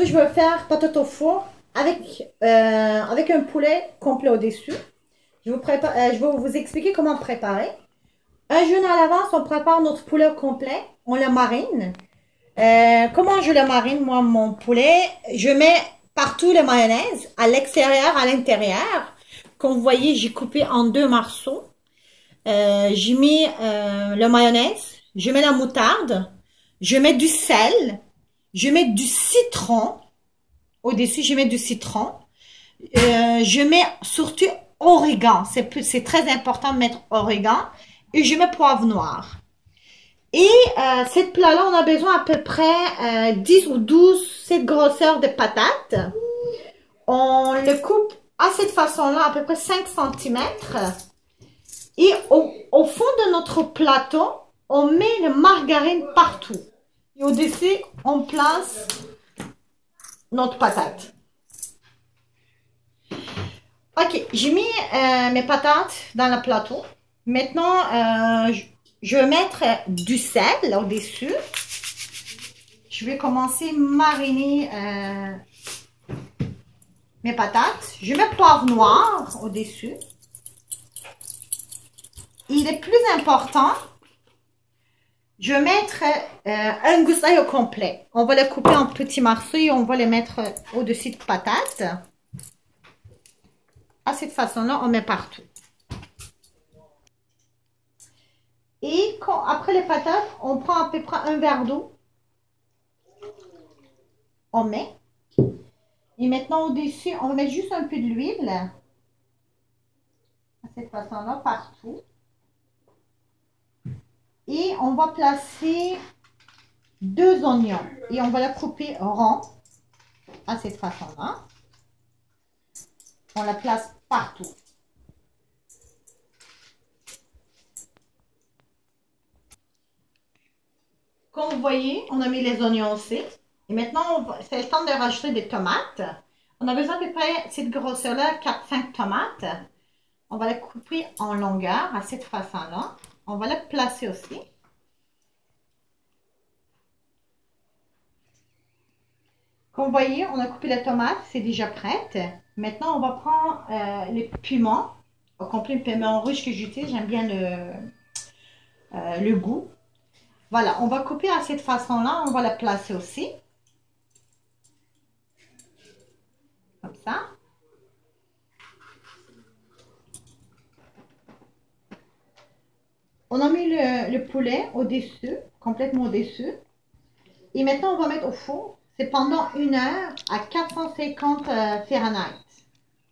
Je vais faire patate au four avec un poulet complet au-dessus. Je vais vous expliquer comment préparer. Un jour à l'avance, on prépare notre poulet complet. On le marine. Comment je le marine, moi, mon poulet? Je mets partout la mayonnaise, à l'extérieur, à l'intérieur. Comme vous voyez, j'ai coupé en 2 morceaux. J'ai mis le mayonnaise. Je mets la moutarde. Je mets du sel. Je mets du citron. Au-dessus, je mets du citron. Je mets surtout origan. C'est très important de mettre origan. Et je mets poivre noir. Et cette plat-là, on a besoin à peu près 10 ou 12 cette grosseur de patates. On le coupe à cette façon-là, à peu près 5 cm. Et au fond de notre plateau, on met la margarine partout. Et au-dessus, on place notre patate. Ok, j'ai mis mes patates dans le plateau. Maintenant, je vais mettre du sel au-dessus. Je vais commencer à mariner mes patates. Je mets poivre noir au-dessus. Il est plus important, je vais mettre un gousset au complet. On va le couper en petits morceaux et on va le mettre au-dessus de patates. À cette façon-là, on met partout. Et après les patates, on prend à peu près un verre d'eau. On met. Et maintenant, au-dessus, on va mettre juste un peu de l'huile. À cette façon-là, partout. Et on va placer 2 oignons. Et on va la couper rond. À cette façon-là. On la place partout. Comme vous voyez, on a mis les oignons aussi. Et maintenant, c'est le temps de rajouter des tomates. On a besoin à peu près, cette grosseur-là, 4-5 tomates. On va la couper en longueur, à cette façon-là. On va la placer aussi. Comme vous voyez, on a coupé la tomate, c'est déjà prête. Maintenant, on va prendre les piments. Au complet, le piment rouge que j'utilise, j'aime bien le goût. Voilà, on va couper à cette façon-là, on va la placer aussi. Comme ça. On a mis le poulet au-dessus, complètement au-dessus. Et maintenant, on va mettre au four. C'est pendant 1 heure à 450 Fahrenheit.